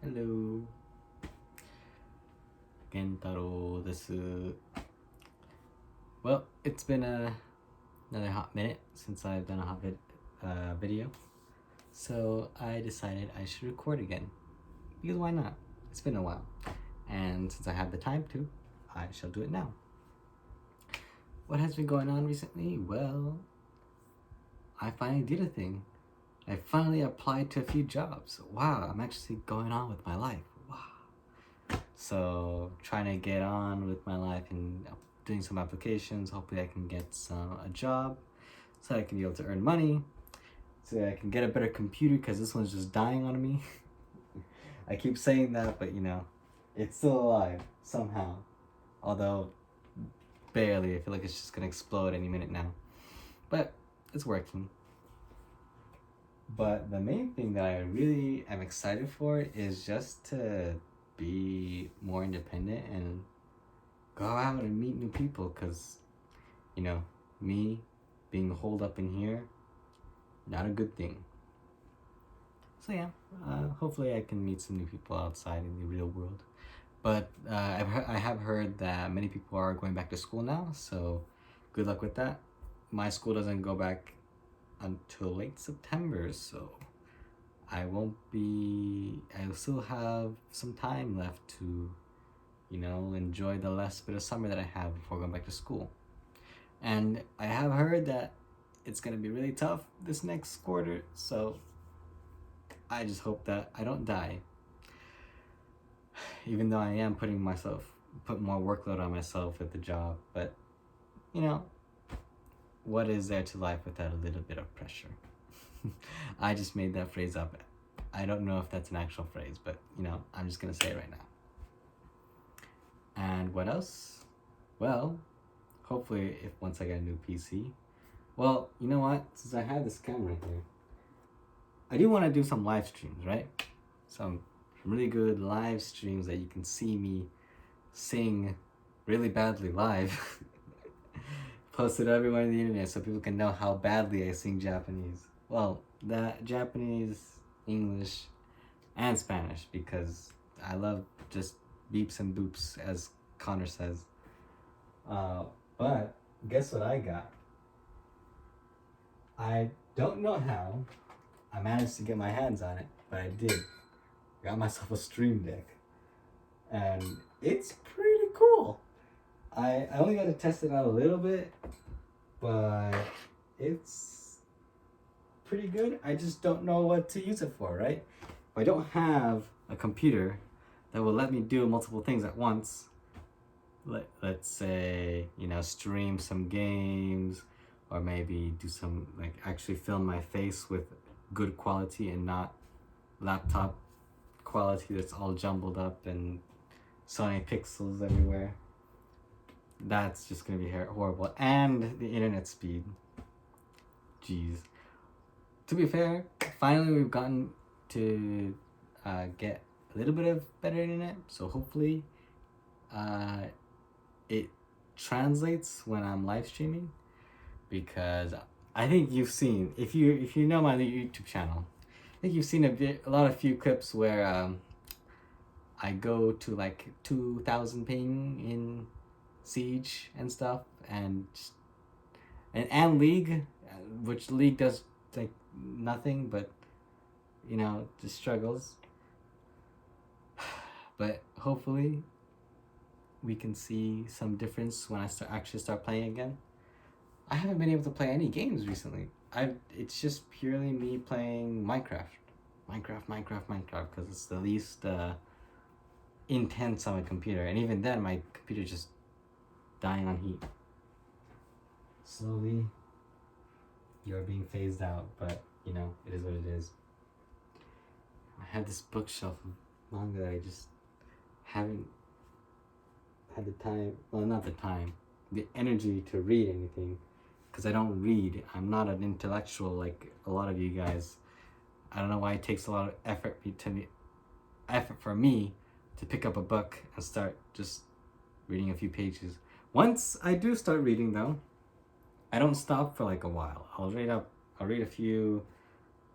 Hello, Gentaro desu. Well, it's been another hot minute since I've done a video, so I decided I should record again. Because why not? It's been a while, and since I have the time to, I shall do it now. What has been going on recently? Well, I finally did a thing. I finally applied to a few jobs. Wow, I'm actually going on with my life. Wow. So trying to get on with my life and doing some applications. Hopefully I can get a job so I can be able to earn money. So I can get a better computer because this one's just dying on me. I keep saying that, but it's still alive somehow. Although barely. I feel like it's just gonna explode any minute now. But it's working. But the main thing that I really am excited for is just to be more independent and go out and meet new people, because me being holed up in here, not a good thing. So yeah, hopefully I can meet some new people outside in the real world. But I have heard that many people are going back to school now, so good luck with that. My school doesn't go back until late September, so I still have some time left to enjoy the last bit of summer that I have before going back to school. And I have heard that it's gonna be really tough this next quarter, so I just hope that I don't die. Even though I am put more workload on myself at the job, but what is there to life without a little bit of pressure? I just made that phrase up. I don't know if that's an actual phrase, but I'm just gonna say it right now. And what else? Well, hopefully once I get a new PC. Well, you know what? Since I have this camera here, I do want to do some live streams, right? Some really good live streams that you can see me sing really badly live. Post it everywhere on the internet so people can know how badly I sing Japanese. Well, that Japanese, English, and Spanish, because I love just beeps and boops, as Connor says. But guess what I got? I don't know how I managed to get my hands on it, but I did. Got myself a Stream Deck, and it's pretty cool. I only got to test it out a little bit, but it's pretty good. I just don't know what to use it for, right? If I don't have a computer that will let me do multiple things at once, let's say, stream some games, or maybe do some, actually film my face with good quality and not laptop quality that's all jumbled up and so many pixels everywhere. That's just gonna be horrible. And the internet speed. Jeez. To be fair, finally we've gotten to get a little bit of better internet, so hopefully it translates when I'm live streaming, because I think you've seen, if you know my YouTube channel, I think you've seen a few clips where I go to like 2,000 ping in Siege and stuff, and League, which League does like nothing but just struggles. But hopefully we can see some difference when I actually start playing again. I haven't been able to play any games recently. It's just purely me playing Minecraft, because it's the least intense on my computer, and even then my computer just dying on heat. Slowly, you're being phased out, but it is what it is. I have this bookshelf of manga that I just haven't had the time, well, not the time, the energy to read anything, because I don't read. I'm not an intellectual like a lot of you guys. I don't know why it takes a lot of effort for me to pick up a book and start just reading a few pages. Once I do start reading, though, I don't stop for like a while. I'll read a few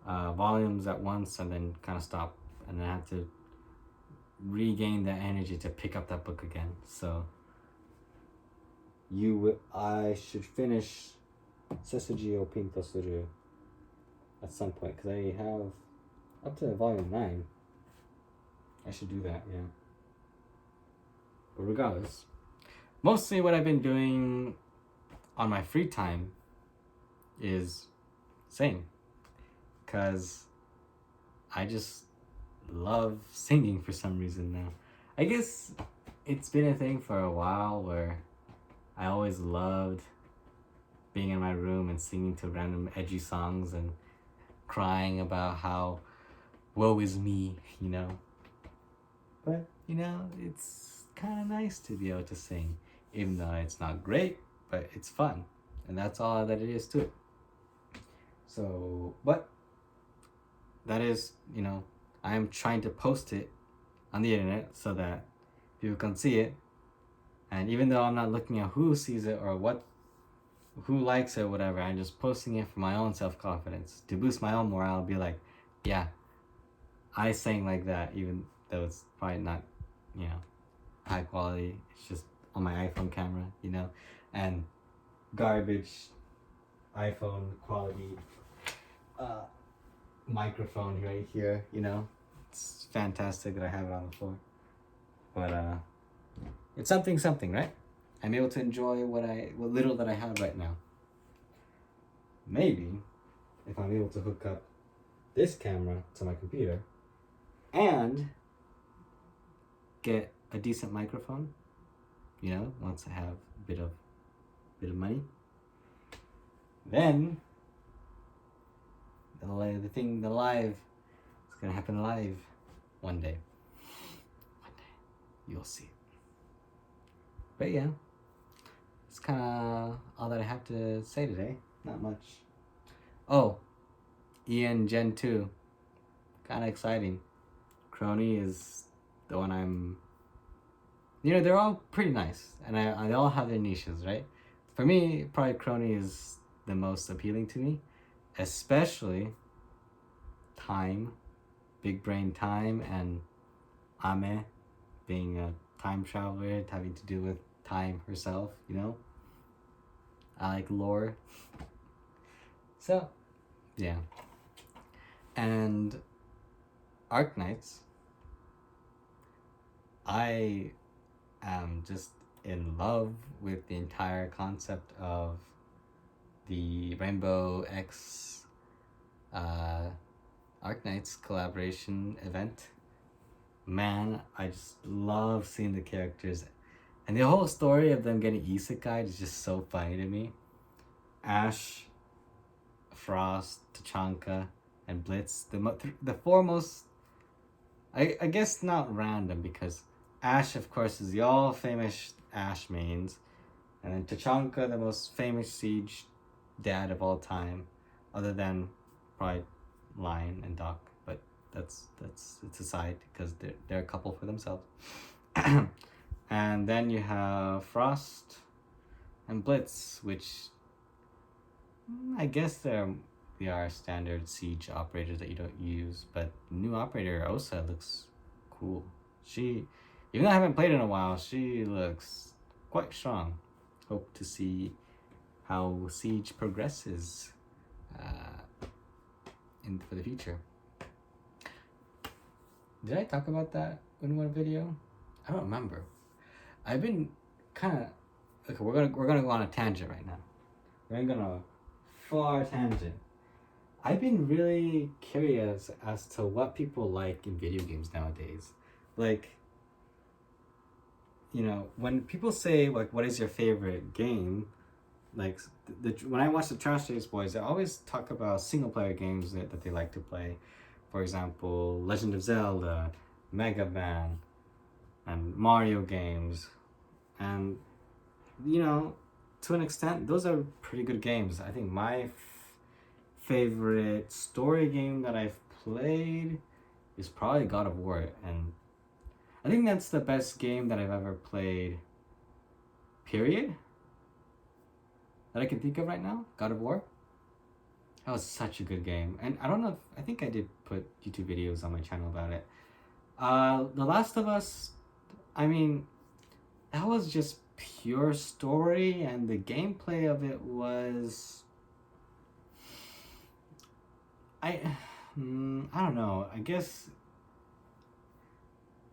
volumes at once and then kind of stop, and then I have to regain that energy to pick up that book again. So I should finish Sessiji o Pinto Suru at some point, because I have up to volume 9. I should do that, yeah. But regardless, mostly what I've been doing on my free time is sing, because I just love singing for some reason now. I guess it's been a thing for a while where I always loved being in my room and singing to random edgy songs and crying about how woe is me, you know. But, you know, it's kind of nice to be able to sing, even though it's not great, but it's fun. And that's all that it is to it. So, but that is, you know, I am trying to post it on the internet so that people can see it. And even though I'm not looking at who sees it or who likes it or whatever, I'm just posting it for my own self-confidence, to boost my own morale, be like, yeah, I sang like that, even though it's probably not, you know, high quality. It's just on my iPhone camera, you know, and garbage iPhone quality microphone right here, you know. It's fantastic that I have it on the floor. But it's something, right? I'm able to enjoy what little that I have right now. Maybe if I'm able to hook up this camera to my computer and get a decent microphone, you know, once I have a bit of money, then the live is gonna happen live one day. You'll see. But yeah, it's kind of all that I have to say today. Not much. Oh, Ian Gen 2. Kind of exciting. Crony is the one I'm... You know, they're all pretty nice. And they all have their niches, right? For me, probably Crony is the most appealing to me. Especially Time. Big Brain Time and Ame being a time traveler, having to do with time herself, you know? I like lore. So, yeah. And Arknights, I am just in love with the entire concept of the Rainbow X Arknights collaboration event. Man, I just love seeing the characters. And the whole story of them getting isekai is just so funny to me. Ash, Frost, Tachanka, and Blitz, the four most, I guess not random, because Ash, of course, is the all famous Ash mains, and then Tachanka, the most famous Siege dad of all time, other than probably Lion and Doc, but it's aside because they're a couple for themselves. And then you have Frost and Blitz, which I guess they are standard Siege operators that you don't use, but new operator Osa looks cool. She, even though I haven't played in a while, she looks quite strong. Hope to see how Siege progresses for the future. Did I talk about that in one video? I don't remember. I've been kind of... Okay, we're gonna go on a tangent right now. We're gonna far tangent. I've been really curious as to what people like in video games nowadays. Like, you know, when people say, like, what is your favorite game? Like, when I watch the Trash Days Boys, they always talk about single-player games that they like to play. For example, Legend of Zelda, Mega Man, and Mario games. And, you know, to an extent, those are pretty good games. I think my favorite story game that I've played is probably God of War. And I think that's the best game that I've ever played, period. That I can think of right now, God of War. That was such a good game. And I don't know I think I did put YouTube videos on my channel about it. The Last of Us, I mean, that was just pure story, and the gameplay of it was, I, I don't know. I guess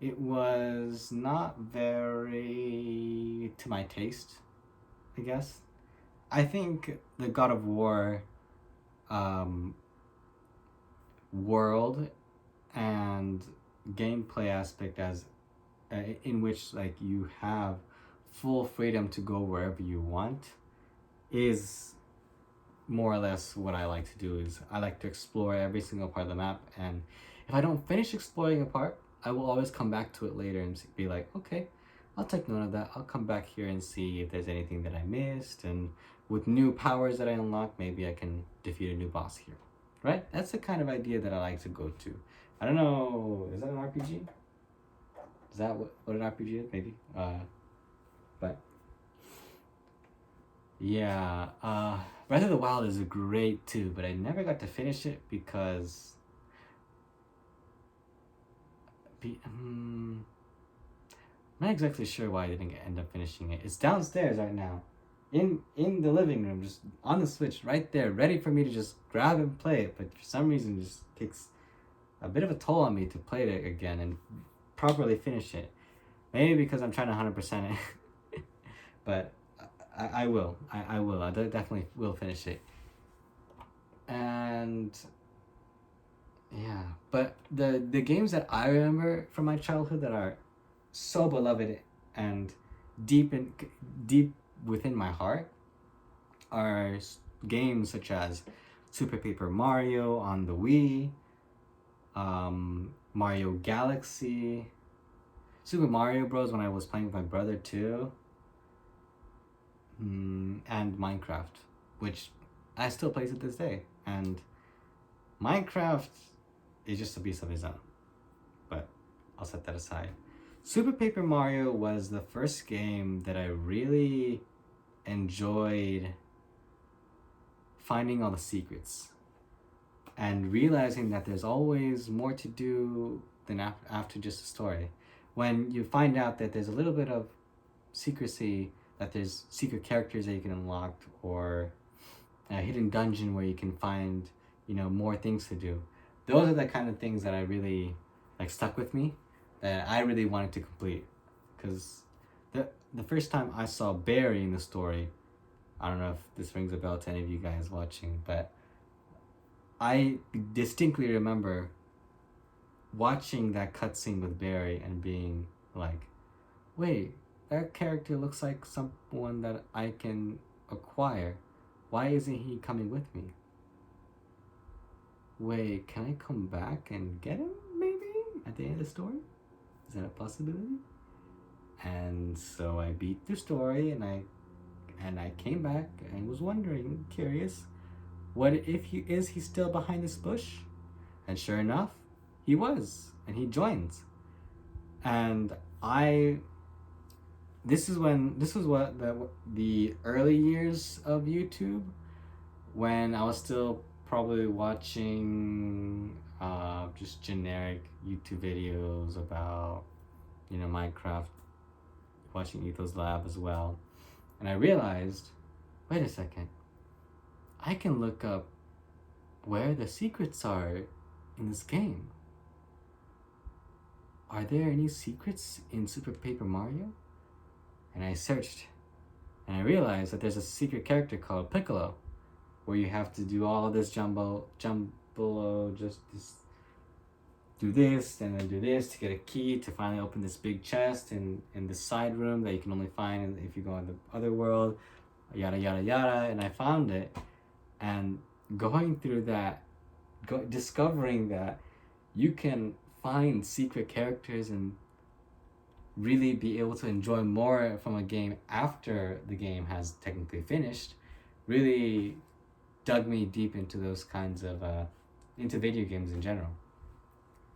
it was not very to my taste. I guess I think the God of War, um, world and gameplay aspect as in which like you have full freedom to go wherever you want is more or less what I like to do. Is I like to explore every single part of the map, and if I don't finish exploring a part, I will always come back to it later and be like, okay, I'll take note of that. I'll come back here and see if there's anything that I missed, and with new powers that I unlock, maybe I can defeat a new boss here. Right? That's the kind of idea that I like to go to. I don't know, is that an RPG? Is that what an RPG is? Maybe. But yeah, Breath of the Wild is great too, but I never got to finish it because I'm not exactly sure why I didn't end up finishing it. It's downstairs right now, in the living room, just on the Switch, right there, ready for me to just grab and play it. But for some reason, it just takes a bit of a toll on me to play it again and properly finish it. Maybe because I'm trying to 100% it, but I will. I will. I definitely will finish it. And yeah, but the games that I remember from my childhood that are so beloved and deep within my heart are games such as Super Paper Mario on the Wii, Mario Galaxy, Super Mario Bros. When I was playing with my brother too, and Minecraft, which I still play to this day. And Minecraft is just a beast of his own, but I'll set that aside. Super Paper Mario was the first game that I really enjoyed finding all the secrets and realizing that there's always more to do than after just a story. When you find out that there's a little bit of secrecy, that there's secret characters that you can unlock, or a hidden dungeon where you can find, more things to do. Those are the kind of things that I really stuck with me, that I really wanted to complete. Because the first time I saw Barry in the story, I don't know if this rings a bell to any of you guys watching, but I distinctly remember watching that cutscene with Barry and being like, wait, that character looks like someone that I can acquire. Why isn't he coming with me? Wait, can I come back and get him maybe at the end of the story? Is that a possibility? And so I beat the story, and I came back and was wondering, curious, what if he still behind this bush? And sure enough, he was, and he joins. And this was what the early years of YouTube, when I was still probably watching just generic YouTube videos about Minecraft, watching Ethos Lab as well, and I realized, wait a second, I can look up where the secrets are in this game. Are there any secrets in Super Paper Mario? And I searched, and I realized that there's a secret character called Piccolo, where you have to do all this jumbo, just do this and then do this to get a key to finally open this big chest in this side room that you can only find if you go in the other world, yada yada yada. And I found it, and going through that, discovering that you can find secret characters and really be able to enjoy more from a game after the game has technically finished, really dug me deep into those kinds of into video games in general.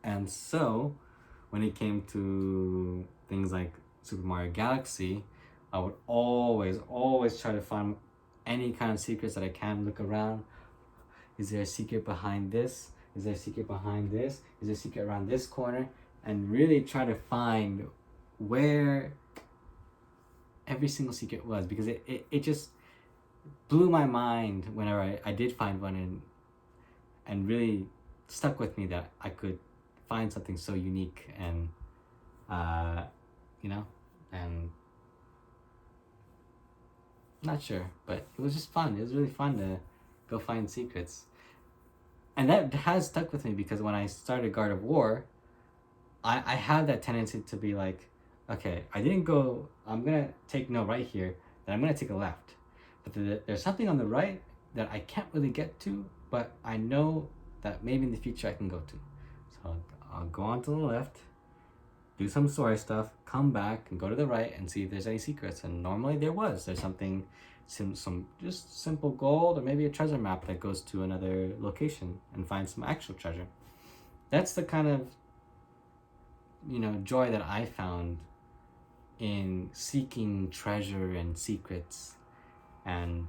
And so when it came to things like Super Mario Galaxy, I would always try to find any kind of secrets that I can. Look around, is there a secret behind this? Is there a secret behind this? Is there a secret around this corner? and really try to find where every single secret was, because it just blew my mind whenever I did find one, and really stuck with me that I could find something so unique and you know, and not sure, but it was just fun. It was really fun to go find secrets. And that has stuck with me, because when I started God of War, I have that tendency to be like, okay, I didn't go, I'm gonna take no right here, then I'm gonna take a left. But there's something on the right that I can't really get to, but I know that maybe in the future I can go to. So I'll go on to the left, do some story stuff, come back and go to the right and see if there's any secrets. And normally there's something, some just simple gold, or maybe a treasure map that goes to another location and finds some actual treasure. That's the kind of, joy that I found in seeking treasure and secrets, and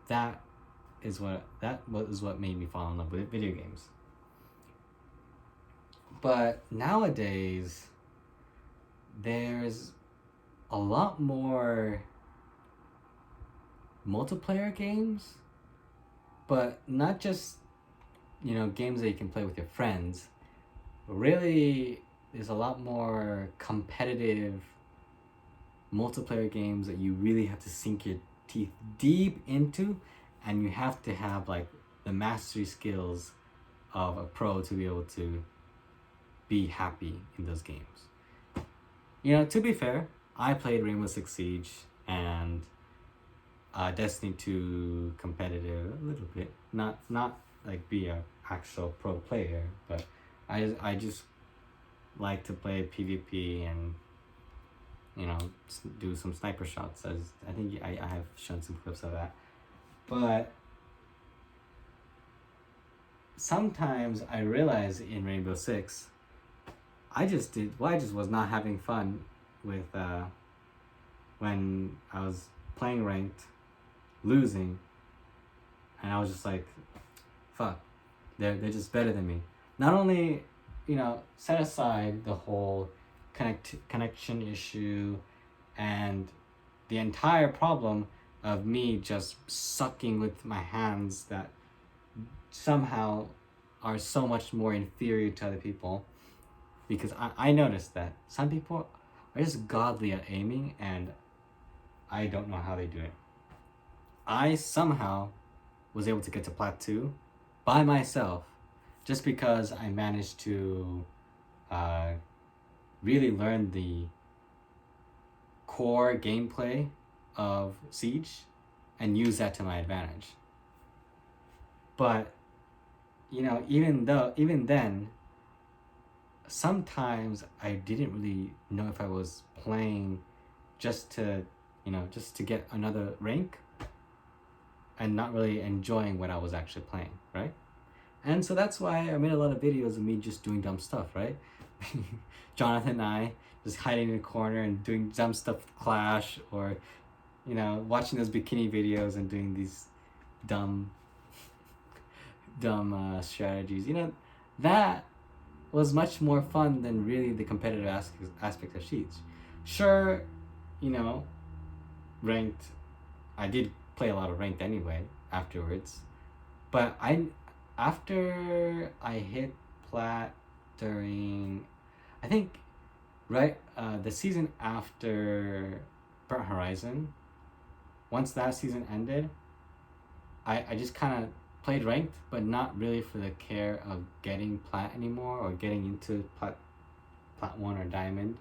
that is what made me fall in love with video games. But nowadays, there's a lot more multiplayer games, but not just, games that you can play with your friends. Really, there's a lot more competitive multiplayer games that you really have to sink your teeth deep into, and you have to have like the mastery skills of a pro to be able to be happy in those games. To be fair, I played Rainbow Six Siege and Destiny 2 competitive a little bit. Not like be a actual pro player, but I just like to play PvP and do some sniper shots, as I think I have shown some clips of that. But sometimes I realize in Rainbow Six, I just was not having fun with when I was playing ranked, losing, and I was just like, fuck, they're just better than me. Not only, set aside the whole connection issue and the entire problem of me just sucking with my hands that somehow are so much more inferior to other people, because I noticed that some people are just godly at aiming, and I don't know how they do it. I somehow was able to get to Plat 2 by myself, just because I managed to really learn the core gameplay of Siege and use that to my advantage. But even then, sometimes I didn't really know if I was playing just to get another rank, and not really enjoying what I was actually playing, right? And so that's why I made a lot of videos of me just doing dumb stuff, right? Jonathan and I just hiding in a corner and doing dumb stuff with Clash, or watching those bikini videos and doing these dumb strategies. That was much more fun than really the competitive aspect of Siege. Sure, ranked, I did play a lot of ranked anyway afterwards, but after I hit Plat during, I think, the season after Burnt Horizon, once that season ended, I just kind of played ranked, but not really for the care of getting Plat anymore, or getting into Plat 1 or Diamond,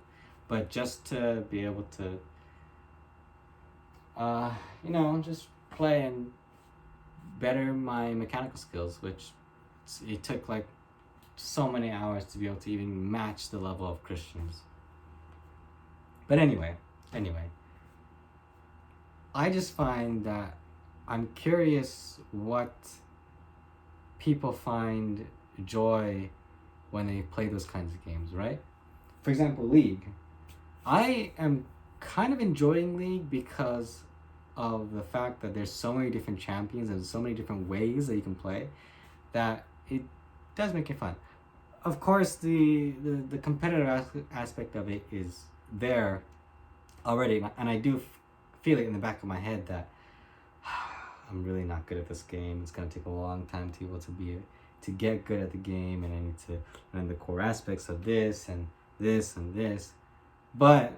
but just to be able to just play and better my mechanical skills, which it took like so many hours to be able to even match the level of Christians. But anyway, I just find that I'm curious what people find joy when they play those kinds of games, right? For example, League. I am kind of enjoying League because of the fact that there's so many different champions and so many different ways that you can play, that it does make it fun. of course, the competitive aspect of it is there already, and I do feel it in the back of my head that I'm really not good at this game. It's gonna take a long time to be able to get good at the game, and I need to learn the core aspects of this and this and this. But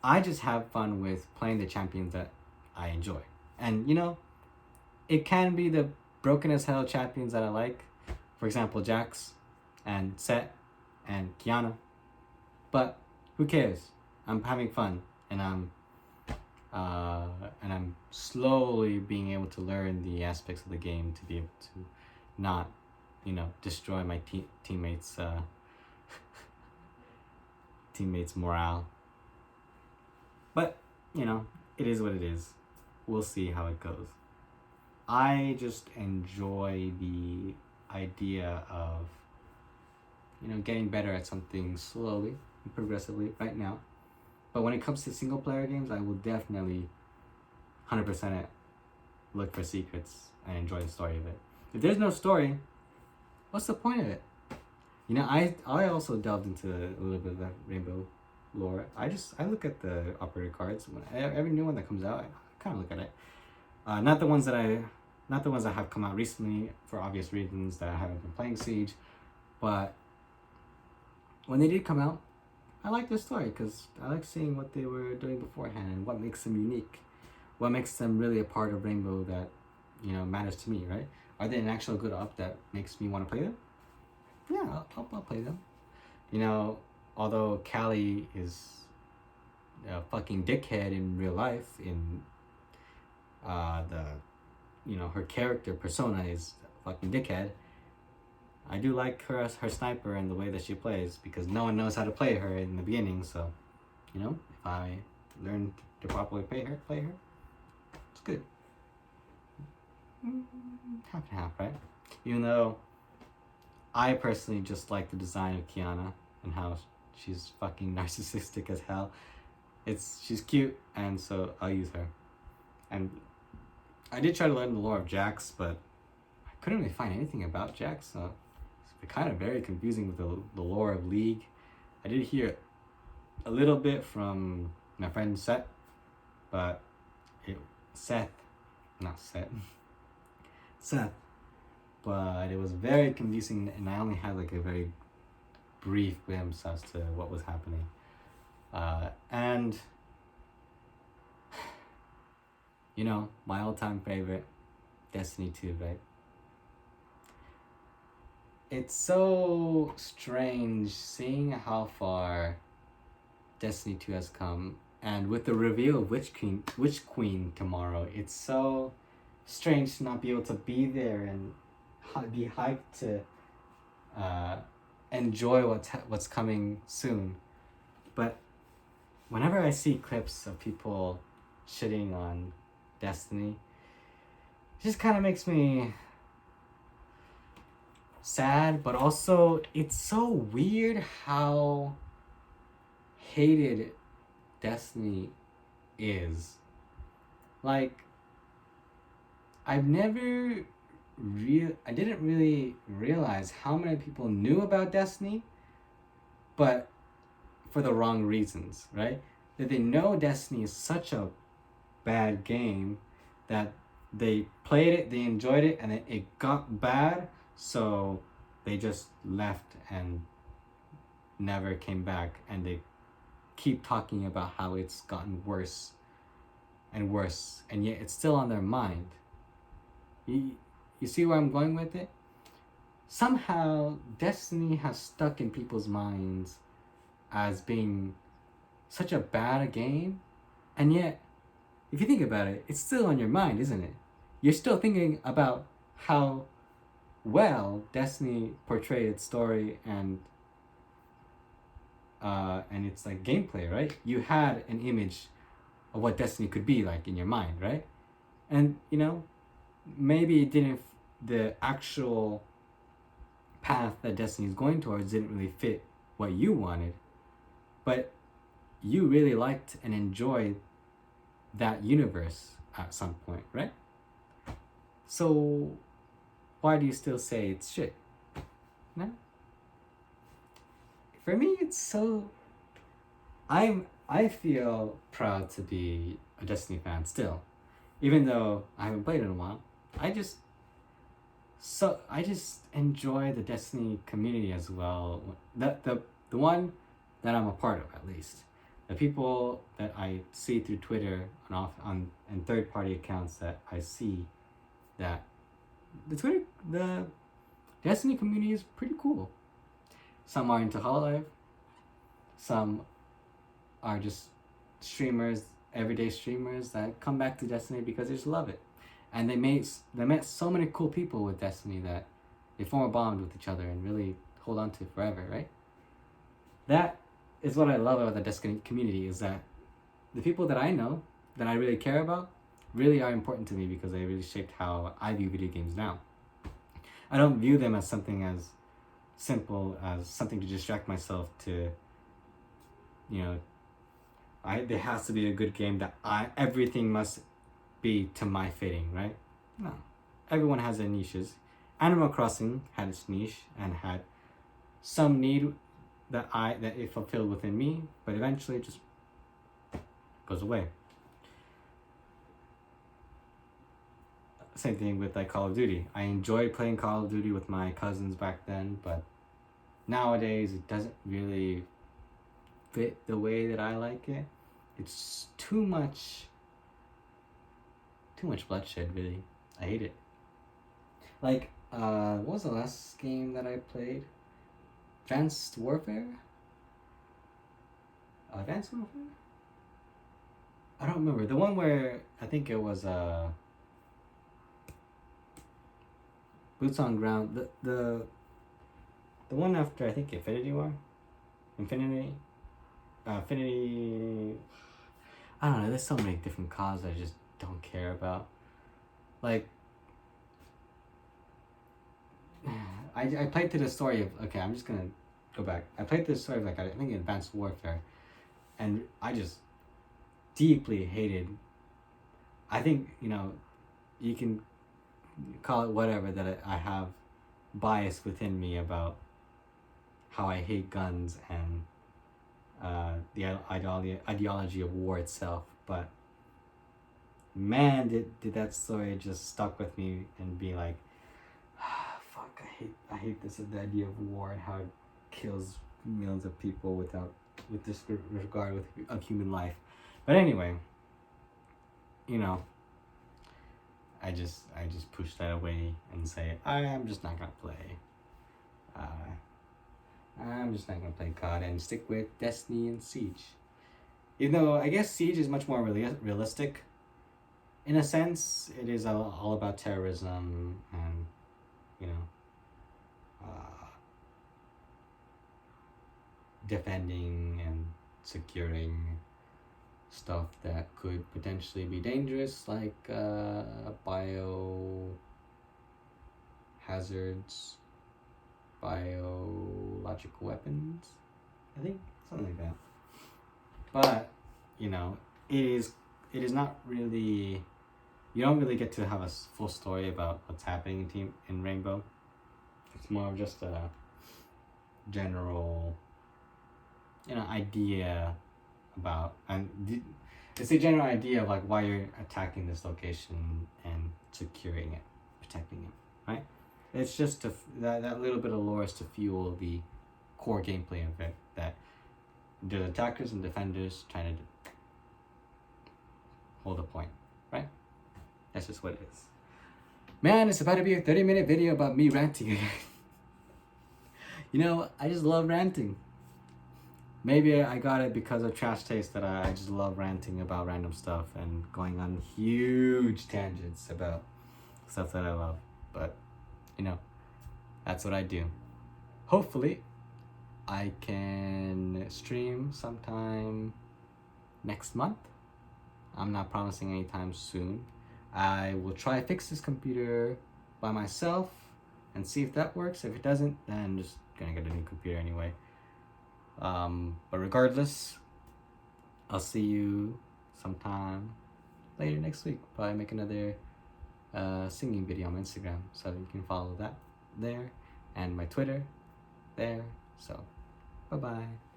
I just have fun with playing the champions that I enjoy, and it can be the broken as hell champions that I like. For example, Jax and Set and Kiana. But who cares? I'm having fun, and I'm slowly being able to learn the aspects of the game to be able to not, destroy my teammates' teammates' morale. But it is what it is. We'll see how it goes. I just enjoy the idea of getting better at something slowly and progressively right now. But when it comes to single player games, I will definitely 100% it, look for secrets and enjoy the story of it. If there's no story, what's the point of it? I also delved into a little bit of that Rainbow lore. I look at the operator cards when every new one that comes out. I kind of look at it. Not the ones that have come out recently for obvious reasons that I haven't been playing Siege, but when they did come out, I like their story because I like seeing what they were doing beforehand and what makes them unique, what makes them really a part of Rainbow that matters to me, right? Are they an actual good op that makes me want to play them? Yeah, I'll play them. Although Callie is a fucking dickhead in real life, in her character persona is a fucking dickhead, I do like her as her sniper and the way that she plays because no one knows how to play her in the beginning. So, if I learn to properly play her, it's good. Half and half, right? Even though I personally just like the design of Kiana and how she's fucking narcissistic as hell. She's cute, and so I'll use her. And I did try to learn the lore of Jax, but I couldn't really find anything about Jax, so it's kind of very confusing with the lore of League. I did hear a little bit from my friend Seth, but Seth, but it was very confusing, and I only had like a very brief glimpse as to what was happening. And my all-time favorite, Destiny 2, right? It's so strange seeing how far Destiny 2 has come, and with the reveal of Witch Queen tomorrow, it's so strange to not be able to be there and be hyped to enjoy what's coming soon. But whenever I see clips of people shitting on Destiny, it just kind of makes me sad, but also it's so weird how hated Destiny is. Like, I didn't really realize how many people knew about Destiny, but for the wrong reasons, right? That they know Destiny is such a bad game that they played it, they enjoyed it, and it got bad, so they just left and never came back, and they keep talking about how it's gotten worse and worse, and yet it's still on their mind. You see where I'm going with it? Somehow Destiny has stuck in people's minds as being such a bad game, and yet if you think about it, it's still on your mind, isn't it? You're still thinking about how well Destiny portrayed its story and its like gameplay, right? You had an image of what Destiny could be like in your mind, right? And maybe it didn't. The actual path that Destiny is going towards didn't really fit what you wanted, but you really liked and enjoyed that universe at some point, right? So why do you still say it's shit? No? for me, it's so. I feel proud to be a Destiny fan still, even though I haven't played in a while. I just I just enjoy the Destiny community as well. The one that I'm a part of, at least. The people that I see through Twitter and third party accounts that I see, that the Destiny community is pretty cool. Some are into Hololive, some are just streamers, everyday streamers that come back to Destiny because they just love it. And they met so many cool people with Destiny that they form a bond with each other and really hold on to forever, right? That is what I love about the Destiny community, is that the people that I know, that I really care about, really are important to me because they really shaped how I view video games now. I don't view them as something as simple as something to distract myself to, there has to be a good game that everything must be to my fitting, right? No. Everyone has their niches. Animal Crossing had its niche and had some need that it fulfilled within me, but eventually it just goes away. Same thing with Call of Duty. I enjoyed playing Call of Duty with my cousins back then, but nowadays it doesn't really fit the way that I like it. It's too much bloodshed, really. I hate it. What was the last game that I played? Advanced Warfare? Advanced Warfare? I don't remember. The one where I think it was Boots on Ground. The one after, I think, Infinity War? Infinity. I don't know. There's so many different causes I just don't care about. I played through the story of, okay, I'm just gonna go back. I played through the story of I think Advanced Warfare, and I just deeply hated. I think you can call it whatever, that I have bias within me about how I hate guns and the ideology of war itself, but man, did that story just stuck with me and be like, fuck, I hate this, the idea of war and how it kills millions of people with disregard of human life. But anyway, I just push that away and say I'm just not gonna play. I'm just not gonna play COD and stick with Destiny and Siege. Even though I guess Siege is much more realistic. In a sense, it is all about terrorism and, defending and securing stuff that could potentially be dangerous, like bio hazards, biological weapons, I think, something like that. But it is not really. You don't really get to have a full story about what's happening in Rainbow. It's more of just a general, idea about, and it's a general idea of why you're attacking this location and securing it, protecting it, right? It's just that little bit of lore is to fuel the core gameplay of it. That there's attackers and defenders trying to hold a point, right? That's just what it is. Man, it's about to be a 30-minute video about me ranting again. I just love ranting. Maybe I got it because of Trash Taste, that I just love ranting about random stuff and going on huge tangents about stuff that I love. But, that's what I do. Hopefully, I can stream sometime next month. I'm not promising anytime soon. I will try to fix this computer by myself and see if that works. If it doesn't, then I'm just gonna get a new computer anyway. But regardless, I'll see you sometime later next week. Probably make another singing video on my Instagram, so you can follow that there, and my Twitter there. So Bye bye.